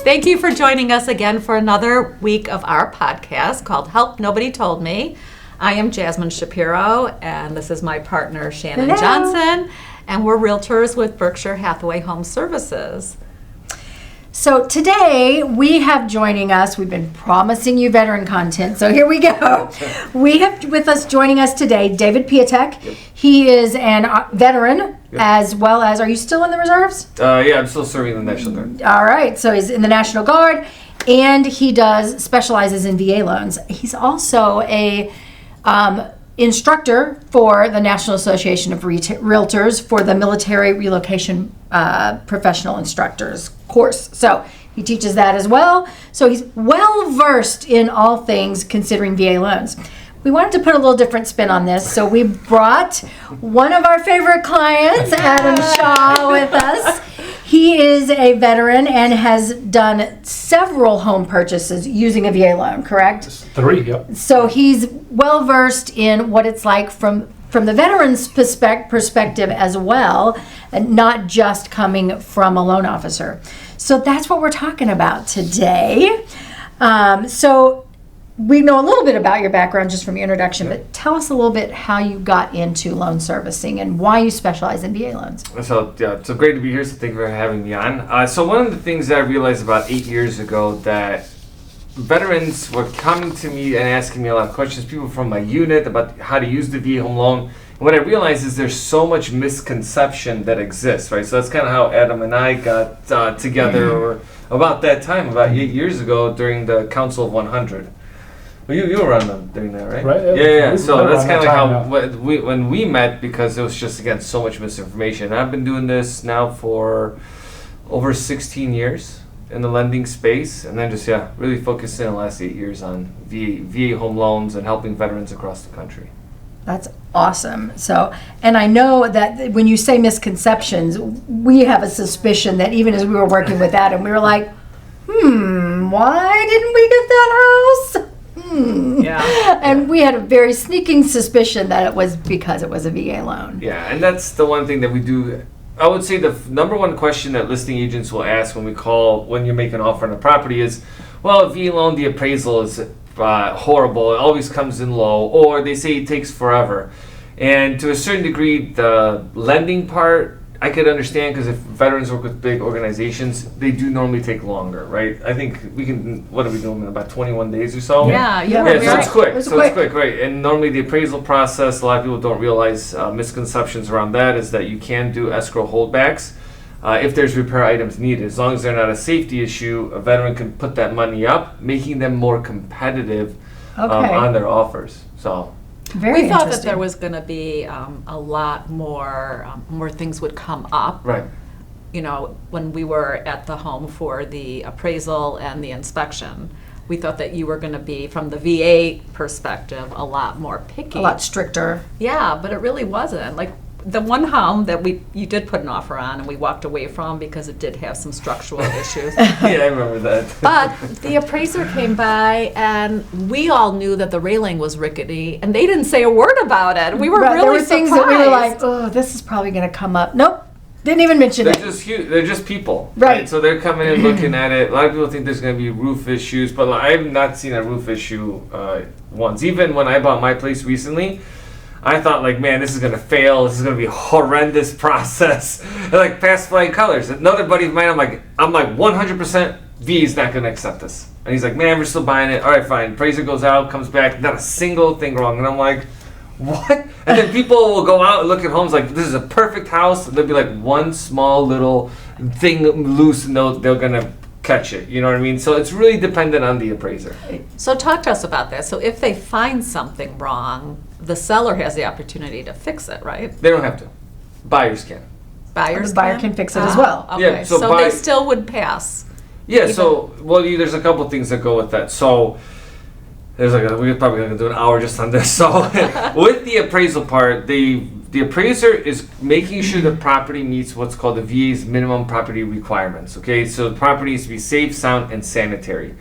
Thank you for joining us again for another week of our podcast called Help Nobody Told Me. I am Jasmine Shapiro, and this is my partner, Shannon Johnson, and we're realtors with Berkshire Hathaway Home Services. So today we have joining us, we've been promising you veteran content, so here we go. We have with us joining us today David Piatek. Yep. He is a veteran, as well as, are you still in the reserves? Yeah, I'm still serving in the National Guard. All right, so he's in the National Guard, and he specializes in VA loans. He's also a instructor for the National Association of REALTORS for the Military Relocation Professional Instructors course. So he teaches that as well. So he's well versed in all things considering VA loans. We wanted to put a little different spin on this, so we brought one of our favorite clients, Adam Shaw, with us. He is a veteran and has done several home purchases using a VA loan, correct? 3, yep. So he's well versed in what it's like from the veteran's perspective as well, and not just coming from a loan officer. So that's what we're talking about today. So we know a little bit about your background just from your introduction, but tell us a little bit how you got into loan servicing and why you specialize in VA loans. So so great to be here. So thank you for having me on. So one of the things that I realized about 8 years ago that veterans were coming to me and asking me a lot of questions, people from my unit about how to use the VA home loan. And what I realized is there's so much misconception that exists, right? So that's kind of how Adam and I got together about that time, about 8 years ago during the Council of 100. Well, you were around during that, right? Right. Yeah. So that's kind of like how now. when we met, because it was just, again, so much misinformation. I've been doing this now for over 16 years in the lending space, and then just really focusing in the last 8 years on VA home loans and helping veterans across the country. That's awesome. So, and I know that when you say misconceptions, we have a suspicion that even as we were working with Adam, we were like, why didn't we get that house? Yeah. And we had a very sneaking suspicion that it was because it was a VA loan. Yeah, and that's the one thing that we do. I would say the number one question that listing agents will ask when you make an offer on a property is, well, VA loan, the appraisal is horrible, it always comes in low, or they say it takes forever. And to a certain degree, the lending part, I could understand, because if veterans work with big organizations, they do normally take longer, right? I think we can, what are we doing, in about 21 days or so? Yeah, So it's quick. It's quick, right? And normally the appraisal process, a lot of people don't realize misconceptions around that is that you can do escrow holdbacks if there's repair items needed. As long as they're not a safety issue, a veteran can put that money up, making them more competitive on their offers. So. Very we thought that interesting. there was going to be a lot more things would come up. Right. You know, when we were at the home for the appraisal and the inspection, we thought that you were going to be, from the VA perspective, a lot more picky. A lot stricter. Yeah, but it really wasn't. Like the one home that you did put an offer on and we walked away from because it did have some structural issues. Yeah, I remember that. But the appraiser came by and we all knew that the railing was rickety and they didn't say a word about it. We were really There were things surprised. that we were like, oh, this is probably going to come up. Nope. Didn't even mention They're it. just they're just people, Right. So they're coming in looking at it. A lot of people think there's going to be roof issues, but I have not seen a roof issue once. Even when I bought my place recently, I thought, like, man, this is going to fail. This is going to be a horrendous process. They're like past flying colors. Another buddy of mine, I'm like 100% V is not going to accept this. And he's like, man, we're still buying it. All right, fine. Appraiser goes out, comes back, not a single thing wrong. And I'm like, what? And then people will go out and look at homes like, this is a perfect house. There'll be like one small little thing loose and they're going to catch it. You know what I mean? So it's really dependent on the appraiser. So talk to us about that. So if they find something wrong, the seller has the opportunity to fix it, right? They don't have to. Buyers can. Buyers The buyer can fix it as well. Okay, Yeah, so, so they still would pass. Yeah, Even- so, well, there's a couple things that go with that. So, we're probably going to do an hour just on this. So, with the appraisal part, the appraiser is making sure the property meets what's called the VA's minimum property requirements. Okay, so the property needs to be safe, sound, and sanitary.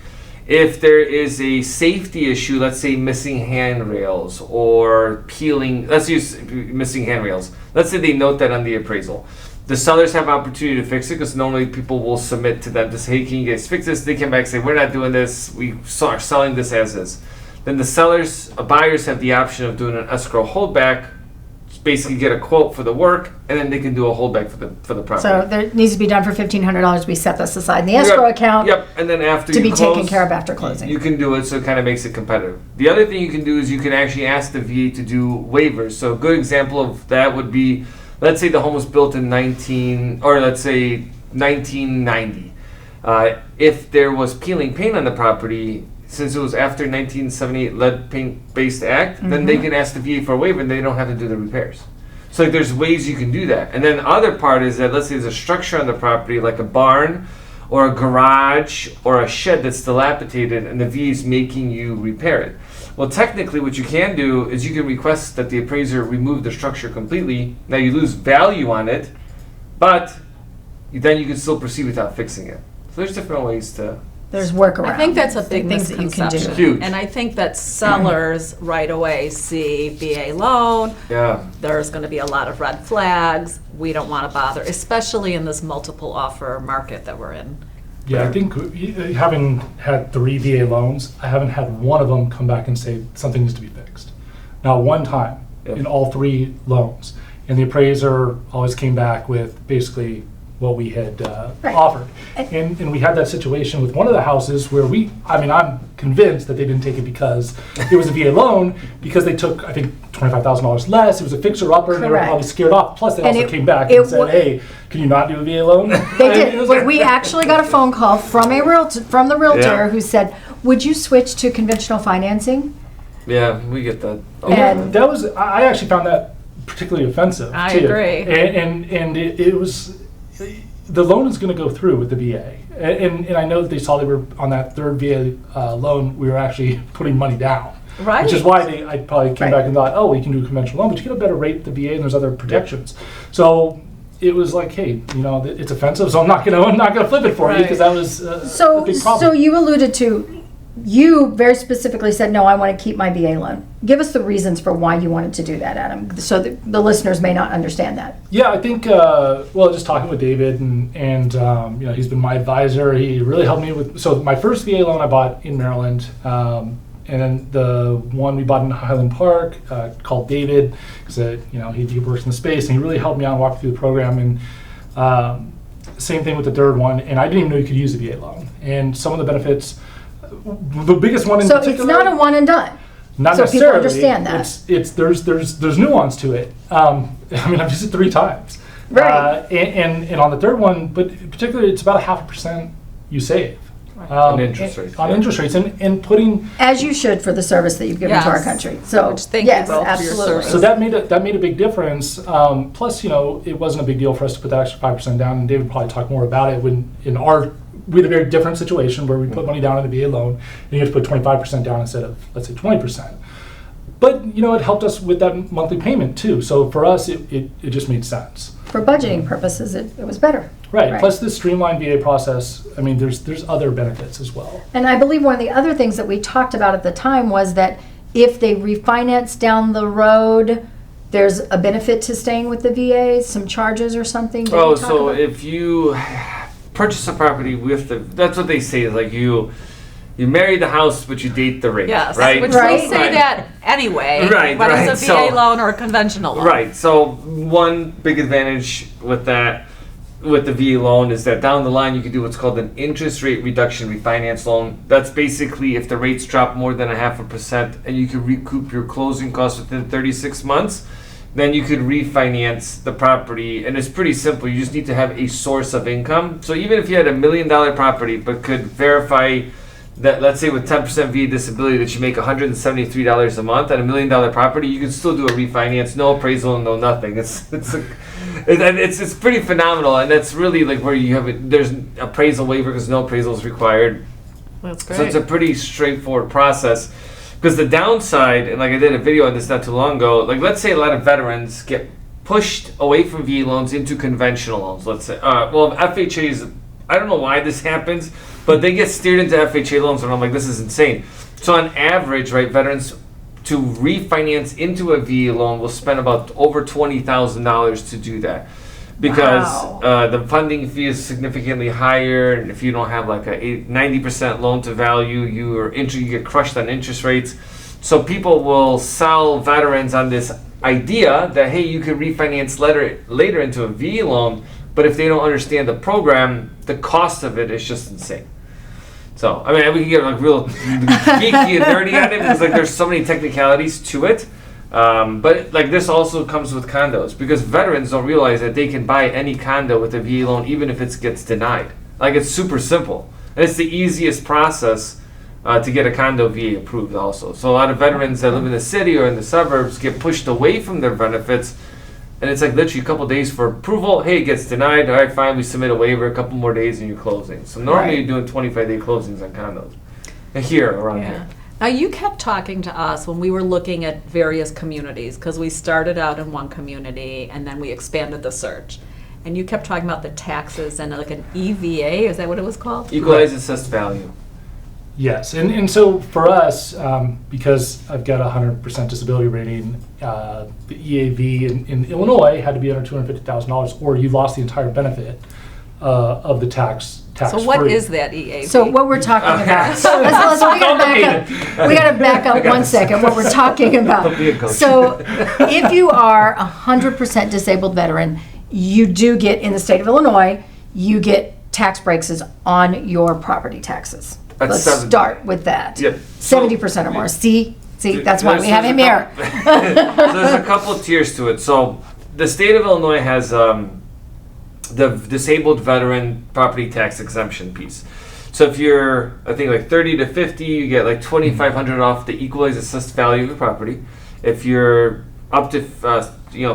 If there is a safety issue, let's say missing handrails or peeling, let's use missing handrails. Let's say they note that on the appraisal. The sellers have opportunity to fix it because normally people will submit to them to say, hey, can you guys fix this? They come back and say, we're not doing this. We are selling this as is. Then the buyers have the option of doing an escrow holdback, basically get a quote for the work, and then they can do a holdback for the property. So there needs to be done for $1,500. We set this aside in the escrow account. Yep, and then after to you be close, taken care of after closing. you can do it, so it kind of makes it competitive. The other thing you can do is you can actually ask the VA to do waivers. So a good example of that would be, let's say the home was built in 1990. If there was peeling paint on the property, since it was after 1978 lead paint based act, then they can ask the VA for a waiver and they don't have to do the repairs. So like, there's ways you can do that. And then the other part is that let's say there's a structure on the property like a barn or a garage or a shed that's dilapidated and the VA is making you repair it. Well, technically what you can do is you can request that the appraiser remove the structure completely. Now you lose value on it, but then you can still proceed without fixing it. So there's different ways to... There's workarounds. I think that's a big things that you can do. misconception. Huge. And I think that sellers right away see VA loan. Yeah. There's going to be a lot of red flags. We don't want to bother, especially in this multiple offer market that we're in. Yeah, I think having had 3 VA loans, I haven't had one of them come back and say something needs to be fixed. Not one time in all 3 loans. And the appraiser always came back with basically what we had offered. And we had that situation with one of the houses where I'm convinced that they didn't take it because it was a VA loan, because they took, I think, $25,000 less. It was a fixer-upper, and they were probably scared off. Plus, they also came back and said, hey, can you not do a VA loan? They did. But we actually got a phone call from the realtor who said, would you switch to conventional financing? Yeah, we get that. And that was, I actually found that particularly offensive, I too. agree. And it was... The loan is going to go through with the VA, and I know that they saw they were on that 3rd VA loan. We were actually putting money down, Right. which is why I probably came back and thought, oh, we can do a conventional loan, but you get a better rate at the VA, and there's other protections. So it was like, hey, it's offensive, so I'm not going to flip it for you, because that was a big problem. So you alluded to, you very specifically said, no, I want to keep my VA loan. Give us the reasons for why you wanted to do that, Adam, so that the listeners may not understand that. Yeah, I think, just talking with David, and he's been my advisor. He really helped me with, so my first VA loan I bought in Maryland, and then the one we bought in Highland Park, called David, because he works in the space, and he really helped me out and walked through the program. And same thing with the 3rd one, and I didn't even know you could use a VA loan. And some of the benefits, the biggest one in particular. So it's not a one and done. Not so necessarily. People understand that. There's nuance to it. I've used it 3 times. Right. And on the 3rd one, but particularly it's about 0.5% you save. On interest rates. On interest rates, and putting... As you should for the service that you've given to our country. So, Thank yes, you both for your absolutely. service. So that made a big difference. Plus, it wasn't a big deal for us to put that extra 5% down, and David would probably talk more about it we had a very different situation where we put money down in a VA loan, and you have to put 25% down instead of, let's say, 20%. But, it helped us with that monthly payment, too. So for us, it just made sense. For budgeting purposes, it was better. Right. Plus the streamlined VA process, there's other benefits as well. And I believe one of the other things that we talked about at the time was that if they refinance down the road, there's a benefit to staying with the VA, some charges or something. If you purchase a property that's what they say, is like you marry the house, but you date the rate. Yes, right? which we say that anyway, whether it's a VA loan or a conventional loan. Right, so one big advantage with the VA loan is that down the line you can do what's called an interest rate reduction refinance loan. That's basically if the rates drop more than 0.5% and you can recoup your closing costs within 36 months, then you could refinance the property, and it's pretty simple. You just need to have a source of income. So even if you had $1 million property but could verify that, let's say with 10% VA disability, that you make $173 a month on $1 million property, you can still do a refinance, no appraisal, no nothing. It's pretty phenomenal, and that's really like where you have it. There's appraisal waiver because no appraisal is required. That's great. So it's a pretty straightforward process. Because the downside, and like I did a video on this not too long ago, like let's say a lot of veterans get pushed away from VA loans into conventional loans. Let's say, FHAs. I don't know why this happens, but they get steered into FHA loans, and I'm like, this is insane. So on average, right, veterans to refinance into a VA loan will spend about over $20,000 to do that. because Wow. the funding fee is significantly higher, and if you don't have like a 90% loan to value, you get crushed on interest rates. So people will sell veterans on this idea that, hey, you can refinance later into a VA loan, but if they don't understand the program, the cost of it is just insane. So, I mean, we can get like real geeky and nerdy on it because like there's so many technicalities to it. But like this also comes with condos because veterans don't realize that they can buy any condo with a VA loan even if it gets denied. Like it's super simple. And it's the easiest process to get a condo VA approved also. So a lot of veterans that live in the city or in the suburbs get pushed away from their benefits, and it's like literally a couple days for approval. Hey, it gets denied. All right, fine, we submit a waiver, a couple more days and you're closing. So normally you're doing 25-day closings on condos. And here, around here. Now, you kept talking to us when we were looking at various communities, because we started out in one community and then we expanded the search. And you kept talking about the taxes and like an EVA, is that what it was called? Equalized assessed value. Yes, and so for us, because I've got a 100% disability rating, the EAV in Illinois had to be under $250,000, or you lost the entire benefit of the tax. So what is that EAV? So what we're talking about, so we gotta back up 1 second, what we're talking about. Don't be a coach. So if you are a 100% disabled veteran, you do get, in the state of Illinois, you get tax breaks on your property taxes. That's Let's 70. start with that. Yep. 70% or more. See, that's why we have him here. So there's a couple of tiers to it. So the state of Illinois has the disabled veteran property tax exemption piece. So if you're, I think like 30 to 50, you get like $2,500 off the equalized assessed value of the property. If you're up to,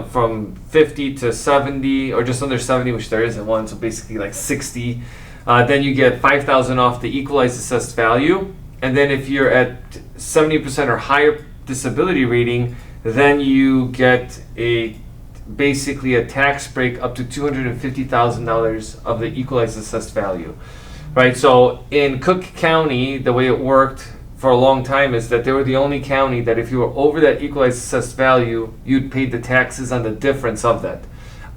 from 50 to 70 or just under 70, which there isn't one, so basically like 60, then you get $5,000 off the equalized assessed value. And then if you're at 70% or higher disability rating, then you get basically a tax break up to $250,000 of the equalized assessed value. Right, so in Cook County, the way it worked for a long time is that they were the only county that if you were over that equalized assessed value, you'd pay the taxes on the difference of that.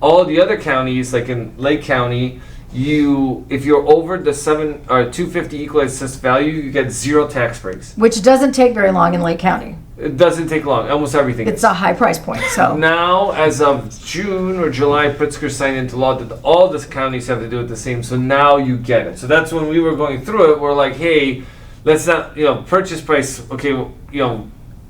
All the other counties, like in Lake County, if you're over the 250 equalized assessed value, you get 0 tax breaks. Which doesn't take very long in Lake County. It doesn't take long. Almost everything. It's a high price point, so. Now, as of June or July, Pritzker signed into law that all the counties have to do it the same. So now you get it. So that's when we were going through it. We're like, hey, let's not, purchase price. Okay,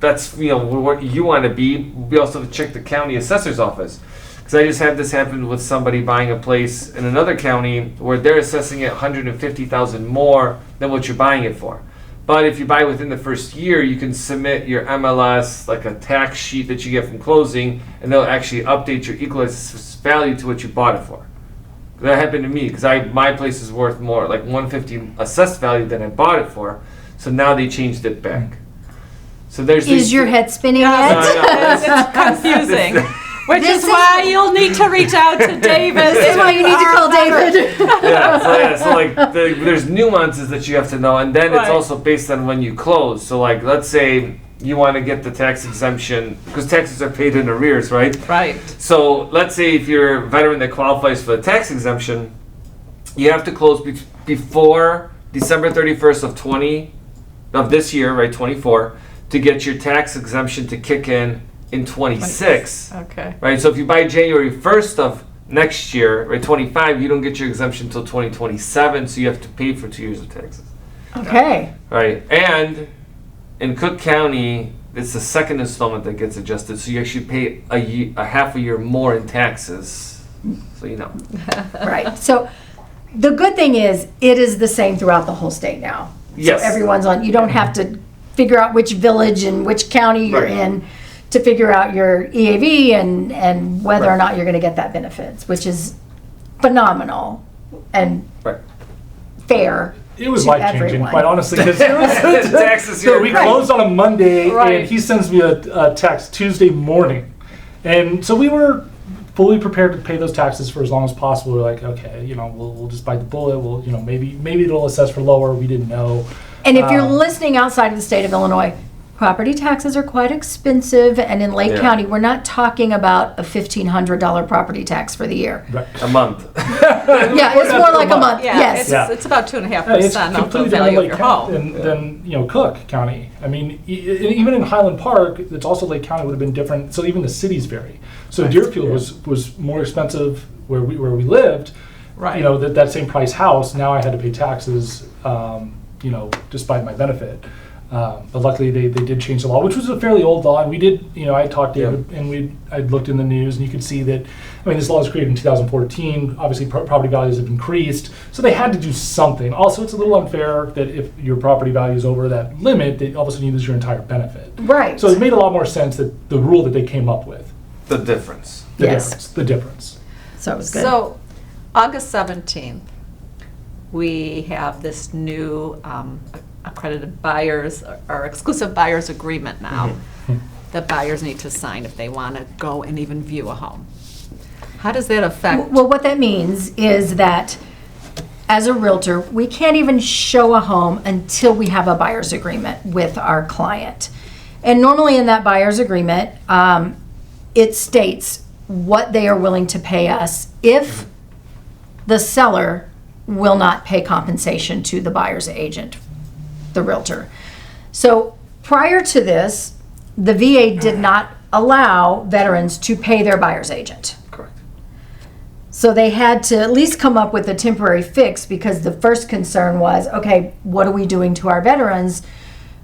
that's what you want to be. We also have to check the county assessor's office. Because I just had this happen with somebody buying a place in another county where they're assessing it $150,000 more than what you're buying it for. But if you buy within the first year, you can submit your MLS, like a tax sheet that you get from closing, and they'll actually update your equalized value to what you bought it for. That happened to me because my place is worth more, like $150 assessed value than I bought it for. So now they changed it back. So there's Is your head spinning yet? It's confusing. Which is why you'll need to reach out to David. This is why you need to call David. So like there's nuances that you have to know, and then it's also based on when you close. So like, let's say you want to get the tax exemption because taxes are paid in arrears, right? Right. So let's say if you're a veteran that qualifies for the tax exemption, you have to close before December 31st of this year, right? 24, to get your tax exemption to kick in 26. Okay. Right, so if you buy January 1st of next year, right, 25, you don't get your exemption until 2027, so you have to pay for 2 years of taxes. Okay. Right, and in Cook County, it's the second installment that gets adjusted, so you actually pay a half a year more in taxes, so you know. Right. So the good thing is it is the same throughout the whole state now. Yes. So everyone's on, you don't have to figure out which village and which county you're in to figure out your EAV and whether or not you're going to get that benefits, which is phenomenal and fair. It was to life-changing, everyone. quite honestly. Because Taxes so we closed on a Monday, Right. and he sends me a text Tuesday morning. And so we were fully prepared to pay those taxes for as long as possible. We're like, okay, we'll just bite the bullet. We'll, maybe it'll assess for lower. We didn't know. And if you're listening outside of the state of Illinois, Property taxes are quite expensive, and in Lake Yeah. County, we're not talking about a $1,500 property tax for the year. Right. A month. Yeah, it's more like a month, Yeah, yes. it's about 2.5% It's of the completely value of different your Lake home. than Cook County. I mean, even in Highland Park, it's also Lake County would have been different. So even the cities vary. So Deerfield was more expensive where we lived. Right. You know, that same price house. Now I had to pay taxes. You know, despite my benefit. But luckily they did change the law, which was a fairly old law, and we did, you know, I talked to Yeah. and I looked in the news, and you could see that, I mean, this law was created in 2014, obviously property values have increased, so they had to do something. Also, it's a little unfair that if your property value is over that limit, that all of a sudden you lose your entire benefit. Right. So it made a lot more sense that the rule that they came up with, The difference. the difference. So it was good. So, August 17th, we have this new accredited buyers or exclusive buyers agreement now that buyers need to sign if they want to go and even view a home. How does that affect? Well, what that means is that as a realtor, we can't even show a home until we have a buyer's agreement with our client. And normally in that buyer's agreement, it states what they are willing to pay us if the seller will not pay compensation to the buyer's agent, the realtor. So prior to this, the VA did not allow veterans to pay their buyer's agent. Correct. So they had to at least come up with a temporary fix, because the first concern was, okay, what are we doing to our veterans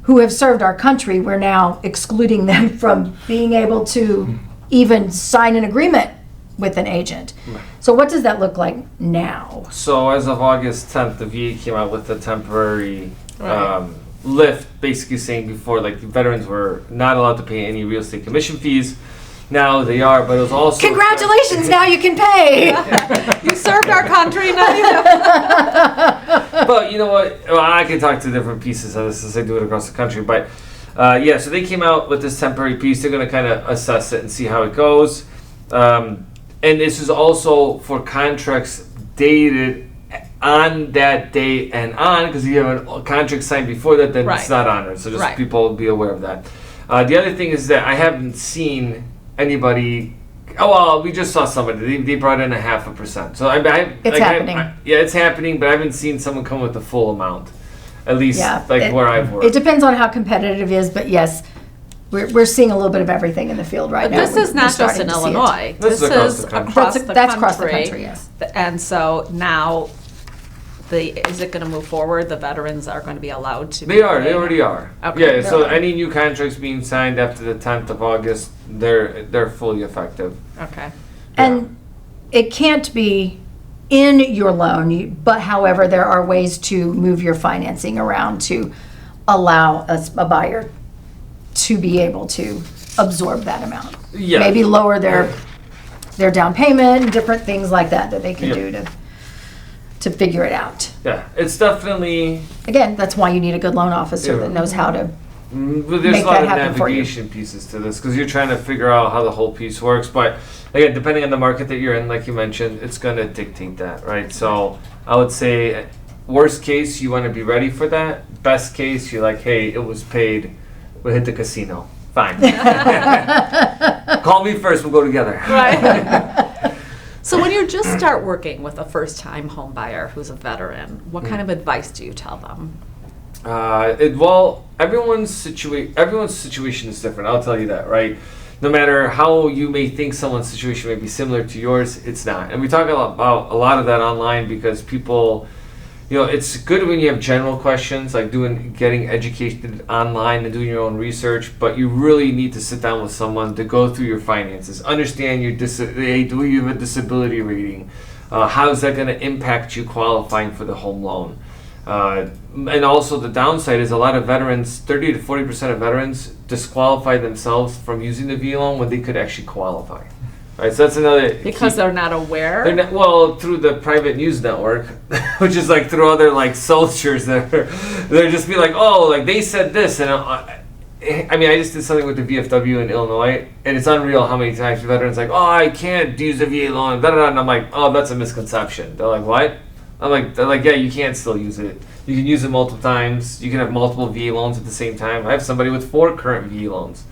who have served our country? We're now excluding them from being able to even sign an agreement with an agent. So what does that look like now? So as of August 10th, the VA came out with a temporary Right. lift, basically saying before, like, the veterans were not allowed to pay any real estate commission fees. Now they are, but it was also... Congratulations, now you can pay. You served our country, now you But you know what? Well, I can talk to different pieces of this as I do it across the country. But yeah, so they came out with this temporary piece. They're going to kind of assess it and see how it goes. And this is also for contracts dated on that date and on, because if you have a contract signed before that, then Right. it's not honored. So just Right. people be aware of that. The other thing is that I haven't seen anybody. Oh well, we just saw somebody. They brought in 0.5%. So It's happening. Yeah, it's happening, but I haven't seen someone come with the full amount. At least where I've worked. It depends on how competitive it is, but yes, we're seeing a little bit of everything in the field right now. This is We're not just starting in to see it. Illinois. This is across the country. That's across the country, yes. And so now, is it going to move forward? The veterans are going to be allowed to. They are. They already are. Okay. Yeah. So They're- any new contracts being signed after the 10th of August, they're fully effective. Okay. And it can't be in your loan, but however, there are ways to move your financing around to allow a buyer to be able to absorb that amount. Yeah. Maybe lower their down payment and different things like that they can Yep. do to figure it out. Yeah. It's definitely. Again, that's why you need a good loan officer Yeah. that knows how to. But there's Make a lot that of happen for you. navigation pieces to this because you're trying to figure out how the whole piece works. But again, depending on the market that you're in, like you mentioned, it's going to dictate that, right? So I would say, worst case, you want to be ready for that. Best case, you're like, hey, it was paid. We'll hit the casino. Fine. Call me first. We'll go together. Right. So when you just start working with a first-time home buyer who's a veteran, what kind of advice do you tell them? Well, everyone's situation is different. I'll tell you that, right? No matter how you may think someone's situation may be similar to yours, it's not. And we talk about a lot of that online because people, it's good when you have general questions like getting educated online and doing your own research, but you really need to sit down with someone to go through your finances, understand your do you have a disability rating, how is that going to impact you qualifying for the home loan. And also the downside is a lot of veterans, 30 to 40% of veterans disqualify themselves from using the VA loan when they could actually qualify. Right, so that's another Because they're not aware? well, through the private news network, which is like through other like soldiers that they're just be like, oh, like they said this, and I just did something with the VFW in Illinois, and it's unreal how many times veterans like, oh, I can't use the VA loan, and I'm like, oh, that's a misconception. They're like, what? They're like, yeah, you can still use it. You can use it multiple times. You can have multiple VA loans at the same time. I have somebody with 4 current VA loans.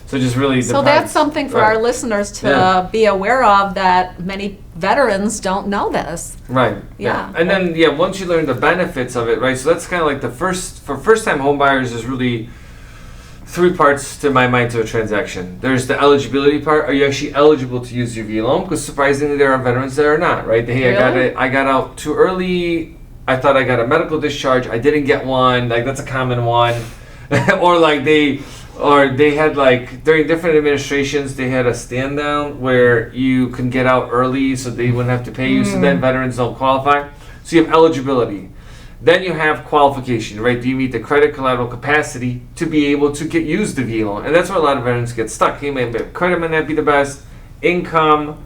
So it just really depends. So that's something for our listeners to be aware of, that many veterans don't know this. Right. Yeah. And then, once you learn the benefits of it, right? So that's kind of like for first-time home buyers, there's really 3 parts to my mind to a transaction. There's the eligibility part. Are you actually eligible to use your VA loan? Because surprisingly, there are veterans that are not, right? Hey, Really? I got out too early. I thought I got a medical discharge. I didn't get one. Like, that's a common one. Or like they had, like, during different administrations, they had a stand down where you can get out early so they wouldn't have to pay you. So then veterans don't qualify. So you have eligibility. Then you have qualification, right? Do you meet the credit collateral capacity to be able to use the VA loan? And that's where a lot of veterans get stuck. Credit might not be the best, income,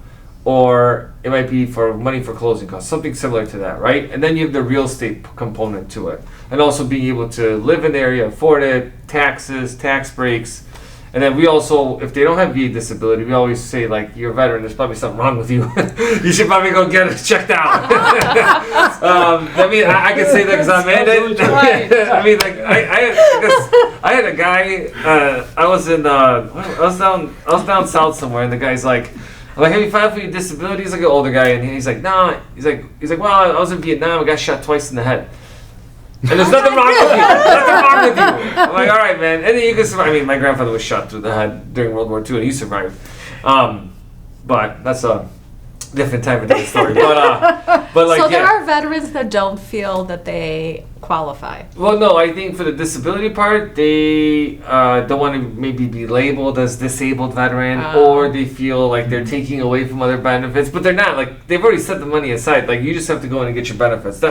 or it might be for money for closing costs, something similar to that, right? And then you have the real estate component to it. And also being able to live in the area, afford it, taxes, tax breaks. And then we also, if they don't have VA disability, we always say, like, you're a veteran, there's probably something wrong with you. You should probably go get it checked out. I can say that because I'm in it. I had a guy, I was down south somewhere, and the guy's like, I'm like, have you filed for your disability? He's like an older guy, and he's like, no. He's like, well, I was in Vietnam, I got shot twice in the head. And there's nothing wrong with you. Nothing wrong with you. I'm like, all right, man. And then you can survive. I mean, my grandfather was shot through the head during World War II, and he survived. But that's a different type of story. But like, so there are veterans that don't feel that they qualify. Well, no, I think for the disability part, they don't want to maybe be labeled as disabled veteran, or they feel like they're taking away from other benefits, but they're not. Like, they've already set the money aside. Like, you just have to go in and get your benefits.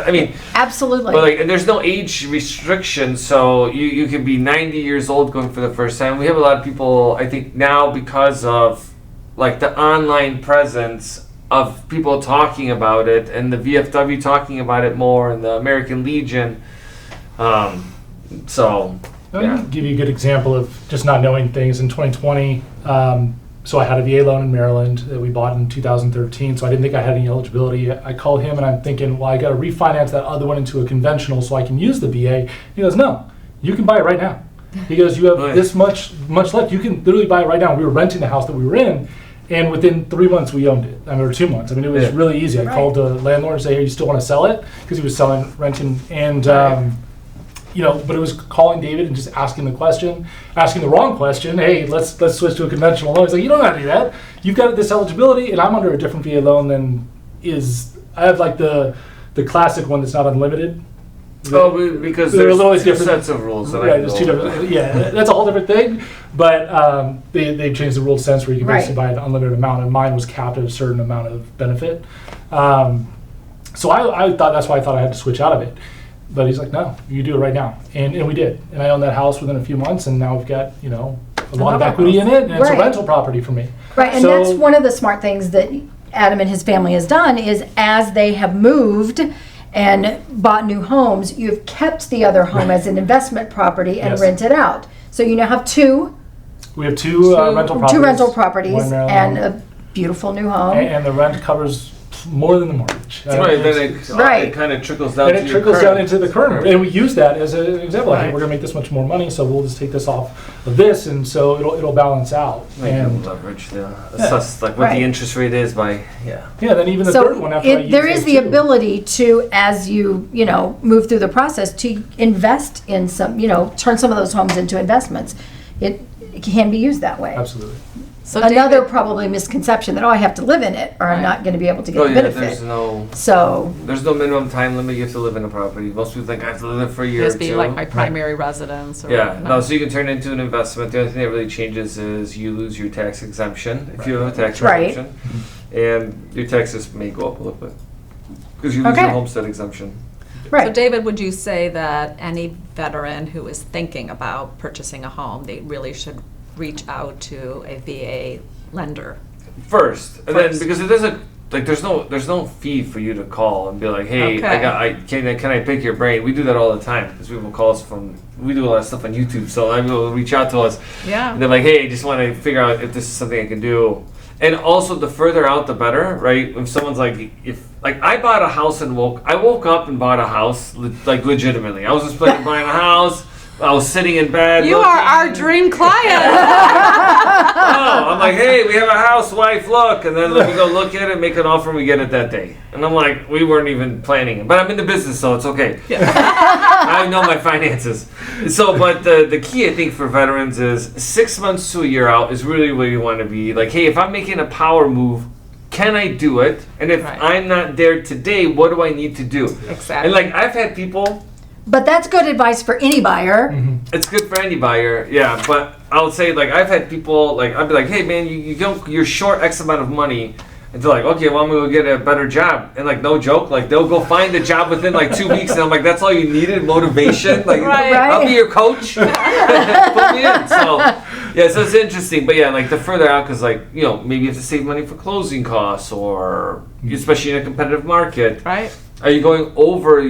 Absolutely. But like, and there's no age restriction, so you can be 90 years old going for the first time. We have a lot of people, I think, now because of like the online presence of people talking about it, and the VFW talking about it more, and the American Legion. Let me give you a good example of just not knowing things. In 2020, so I had a VA loan in Maryland that we bought in 2013, so I didn't think I had any eligibility. I called him and I'm thinking, well, I got to refinance that other one into a conventional so I can use the VA. He goes, no, you can buy it right now. He goes, you have this much left. You can literally buy it right now. We were renting the house that we were in, and within 3 months we owned it. Or 2 months. I mean, it was really easy. I called the landlord and said, hey, you still want to sell it? Because he was renting, and but it was calling David and just asking the wrong question. Hey, let's switch to a conventional loan. He's like, you don't have to do that. You've got this eligibility, and I'm under a different VA loan than I have like the classic one that's not unlimited. Because there's always different sets of rules. Right, there's 2 different. Yeah, that's a whole different thing. But they've changed the rules since, where you can basically buy an unlimited amount, and mine was capped at a certain amount of benefit. So I thought that's why I thought I had to switch out of it. But he's like, no, you do it right now, and we did. And I owned that house within a few months, and now we've got a lot of equity in it, and it's a rental property for me. Right, and that's one of the smart things that Adam and his family has done is, as they have moved and bought new homes, you've kept the other home as an investment property and rented out. So you now have 2. We have 2 rental properties. 2 rental properties and a beautiful new home. And the rent covers more than the mortgage. Right, then it kind of trickles down. And it trickles down into the current, and we use that as an example. Like, hey, we're going to make this much more money, so we'll just take this off of this, and so it'll balance out. And leverage assess like what the interest rate is by Then even the third one after I use there is the too. ability to, as you move through the process, to invest in some, turn some of those homes into investments. It can be used that way. Absolutely. So another probably misconception that I have to live in it, or I'm not going to be able to get the benefit. There's no minimum time limit. You have to live in a property. Most people think I have to live there for a year or 2. Just be like my primary residence. Or so you can turn it into an investment. The only thing that really changes is you lose your tax exemption if you have a tax exemption, and your taxes may go up a little bit because you lose your homestead exemption. Right. So David, would you say that any veteran who is thinking about purchasing a home, they really should reach out to a VA lender first, and then because it doesn't there's no fee for you to call and be like, hey, can I pick your brain? We do that all the time because people call us we do a lot of stuff on YouTube, so people will reach out to us, and they're like, hey, I just want to figure out if this is something I can do. And also, the further out, the better, right? If someone's like, I bought a house and woke up and bought a house, like legitimately. I was just planning on buying a house. I was sitting in bed. You are our dream client. I'm like, hey, we have a house, wife, look. And then we go look at it, make an offer, and we get it that day. And I'm like, we weren't even planning it. But I'm in the business, so it's okay. Yeah. I know my finances. So, but the key, I think, for veterans is 6 months to a year out is really where you want to be. Like, hey, if I'm making a power move, can I do it? And if I'm not there today, what do I need to do? Exactly. And like, I've had people... But that's good advice for any buyer. It's good for any buyer, yeah. But I would say, like, I've had people, like, I'd be like, hey, man, you're short X amount of money. And they're like, okay, well, I'm going to go get a better job. And, like, no joke, like, they'll go find a job within, like, 2 weeks. And I'm like, that's all you needed? Motivation? Like, I'll be your coach. Put me in. So, yeah, so it's interesting. But, yeah, like, the further out, because, like, you know, maybe you have to save money for closing costs or especially in a competitive market. Right. Are you going over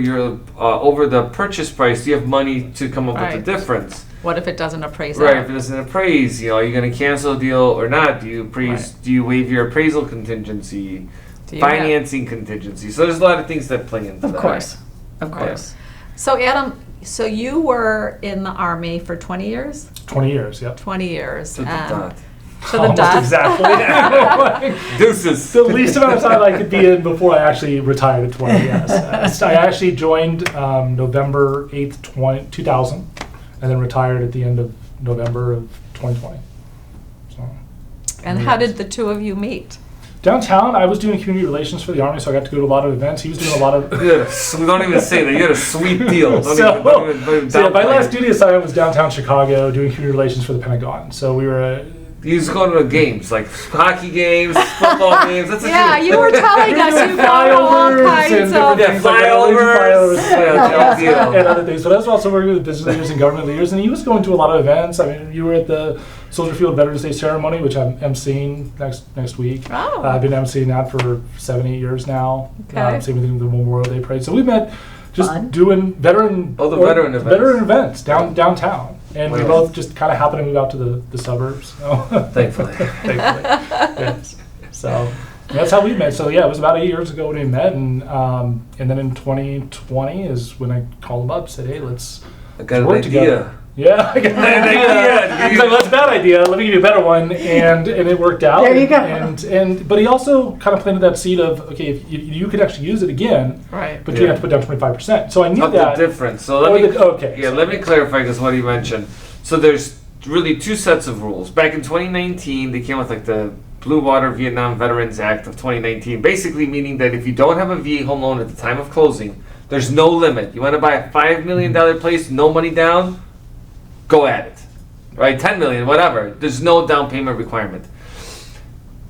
over the purchase price? Do you have money to come up with the difference? What if it doesn't appraise? Right, if it doesn't appraise, you know, are you going to cancel a deal or not? Do you appraise? Do you waive your appraisal contingency? Financing contingency? So there's a lot of things that play into that. Of course. So Adam, so you were in the Army for 20 years? 20 years, yep. 20 years. To the dot. To the Almost dot. exactly. Deuces. The least amount of time I could be in before I actually retired at 20, yes. I actually joined November 8th, 2000, and then retired at the end of November of 2020. So, And how did the two of you meet? downtown, I was doing community relations for the Army, so I got to go to a lot of events. He was doing a lot of... Don't even say that. You had a sweet deal. My last duty assignment was downtown Chicago, doing community relations for the Pentagon. So we were... You used to go to games, like hockey games, football games. That's what you were telling us you go to all kinds of... flyovers. And other things. But I was also working with business leaders and government leaders, and he was going to a lot of events. I mean, you were at the Soldier Field Veterans Day ceremony, which I'm emceeing next week. Oh. I've been emceeing that for 7-8 years now. Okay. Same with the Memorial Day Parade. So we met just Fun. doing veteran events downtown. And we both just kind of happened to move out to the suburbs. So. Thankfully. Yes. So that's how we met. So yeah, it was about 8 years ago when we met, and then in 2020 is when I called him up, said, "Hey, let's work together." Yeah, I got an idea. He's like, "That's a bad idea. Let me give you a better one," and it worked out. There you go. But he also kind of planted that seed of, okay, if you could actually use it again, right? But you have to put down 25%. So I knew that the difference. So let me clarify because what you mentioned. So there's really two sets of rules. Back in 2019, they came with like the Blue Water Vietnam Veterans Act of 2019, basically meaning that if you don't have a VA home loan at the time of closing, there's no limit. You want to buy a $5 million place, no money down, go at it, right? 10 million, whatever. There's no down payment requirement.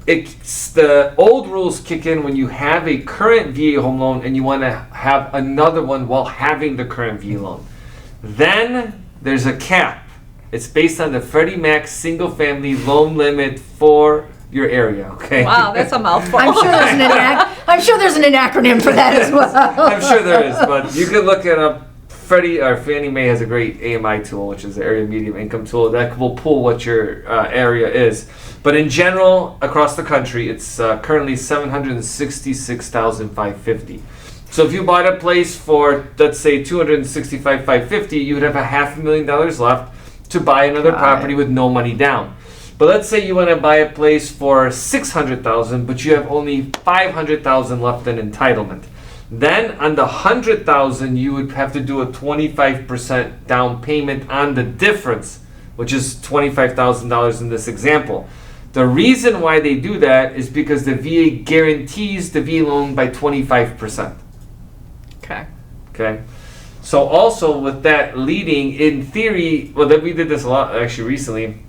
It's the old rules kick in when you have a current VA home loan and you want to have another one while having the current VA loan. Then there's a cap. It's based on the Freddie Mac single family loan limit for your area, okay? Wow, that's a mouthful. I'm sure there's an acronym for that as well. I'm sure there is, but you can look it up. Freddie or Fannie Mae has a great AMI tool, which is the Area Medium Income tool that will pull what your area is. But in general, across the country, it's currently $766,550. So if you bought a place for, let's say, $265,550, you would have $500,000 left to buy another property with no money down. But let's say you want to buy a place for $600,000, but you have only $500,000 left in entitlement. Then on the $100,000, you would have to do a 25% down payment on the difference, which is $25,000 in this example. The reason why they do that is because the VA guarantees the VA loan by 25%. Okay. So also with that leading, in theory, we did this a lot actually recently.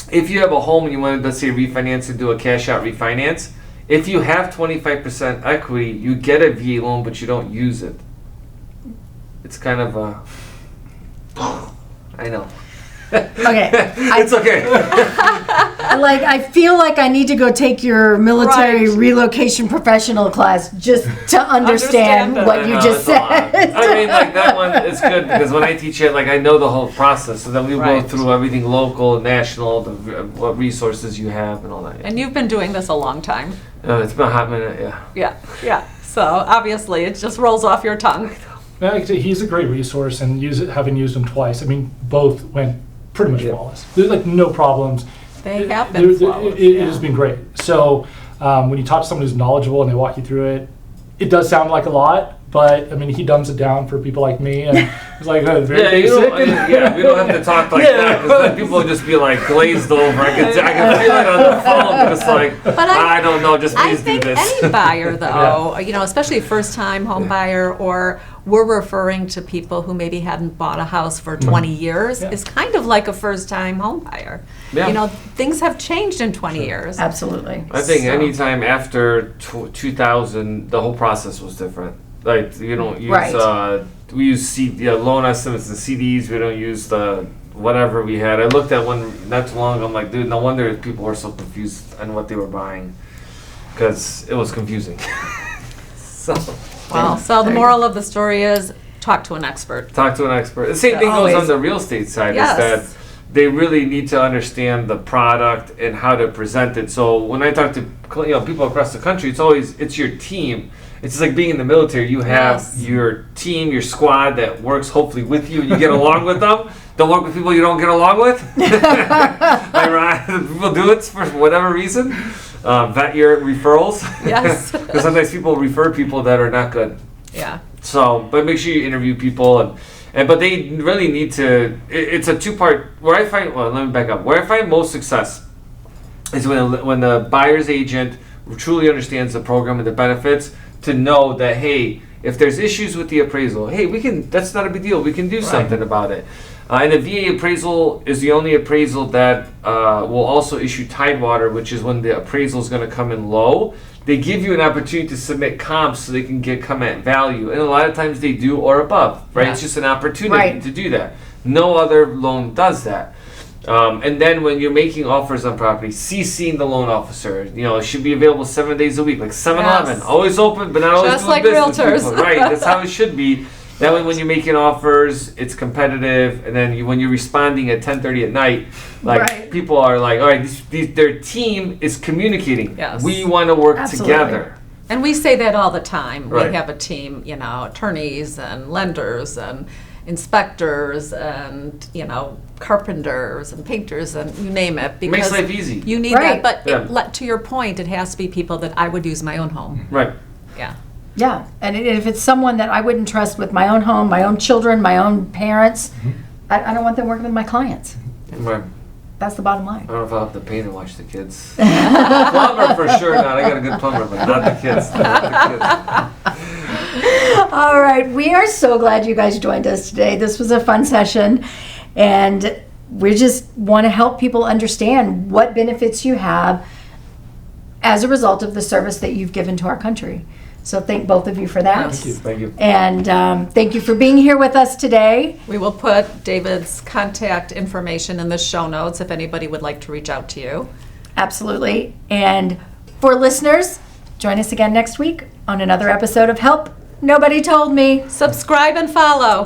If you have a home and you want to, let's say, refinance and do a cash out refinance, if you have 25% equity, you get a VA loan, but you don't use it. It's kind of a... I know. Okay. It's okay. like, I feel like I need to go take your military Right. relocation professional class just to understand Understand it. what I you know, just it's a lot. said. I mean, like that one is good because when I teach it, like I know the whole process. So then we Right. go through everything local, national, what resources you have, and all that. And you've been doing this a long time. It's been a hot minute, yeah. Yeah. So obviously it just rolls off your tongue. Yeah, actually, he's a great resource, and having used him twice, I mean, both went pretty much Yeah. flawless. There's like no problems. They have been flawless. It has been great. So when you talk to someone who's knowledgeable and they walk you through it, it does sound like a lot, but I mean, he dumbs it down for people like me, and it's like very Yeah, basic. we don't have to talk like Yeah. that because then people would just be like glazed over. I can feel it on the phone. Just like, But I don't know, just I please do think this. any buyer, though, you know, especially first-time home buyer, or we're referring to people who maybe hadn't bought a house for 20 years, Yeah. is kind of like a first-time home buyer. Yeah. You know, things have changed in 20 years. Absolutely. I think So- anytime after 2000, the whole process was different. Like you don't use Right. we use loan estimates and CDs. We don't use the whatever we had. I looked at one not too long ago. I'm like, dude, no wonder people were so confused on what they were buying because it was confusing. So Well, so the moral of the story is talk to an expert. talk to an expert. The same thing goes Always. on the real estate side. Yes. Is that they really need to understand the product and how to present it. So when I talk to people across the country, it's your team. It's just like being in the military. You have Yes. your team, your squad that works hopefully with you, and you get along with them. Don't work with people you don't get along with. People do it for whatever reason. Vet your referrals. Yes. Because sometimes people refer people that are not good. Yeah. So, but make sure you interview people, but they really need to. It's a two-part. Let me back up. Where I find most success is when the buyer's agent truly understands the program and the benefits, to know that, hey, if there's issues with the appraisal, hey, that's not a big deal. We can do something about it. And the VA appraisal is the only appraisal that will also issue Tidewater, which is when the appraisal is going to come in low. They give you an opportunity to submit comps so they can come at value. And a lot of times they do or above, right? Yeah. It's just an opportunity Right. to do that. No other loan does that. And then when you're making offers on property, CCing the loan officer, it should be available 7 days a week, like 7-Eleven, Yes. always open, but not always Just doing like business with realtors. people. Right, that's how it should be. That way when you're making offers, it's competitive, and then when you're responding at 10:30 at night, Right. people are like, all right, their team is communicating. Yes. We want to work Absolutely. together. And we say that all the time. Right. We have a team, attorneys and lenders and inspectors and, carpenters and painters and you name it. It makes Because life easy. you need Right. that. But Yeah. to your point, it has to be people that I would use my own home. Right. Yeah. Yeah, and if it's someone that I wouldn't trust with my own home, my own children, my own parents, I don't want them working with my clients. Right. That's the bottom line. I don't know if I'll have to paint and watch the kids. Plumber for sure not. I got a good plumber, but not the kids. Not the kids. All right, we are so glad you guys joined us today. This was a fun session, and we just want to help people understand what benefits you have as a result of the service that you've given to our country. So thank both of you for that. Thank you. And thank you for being here with us today. We will put David's contact information in the show notes if anybody would like to reach out to you. Absolutely. And for listeners, join us again next week on another episode of Help Nobody Told Me. Subscribe and follow.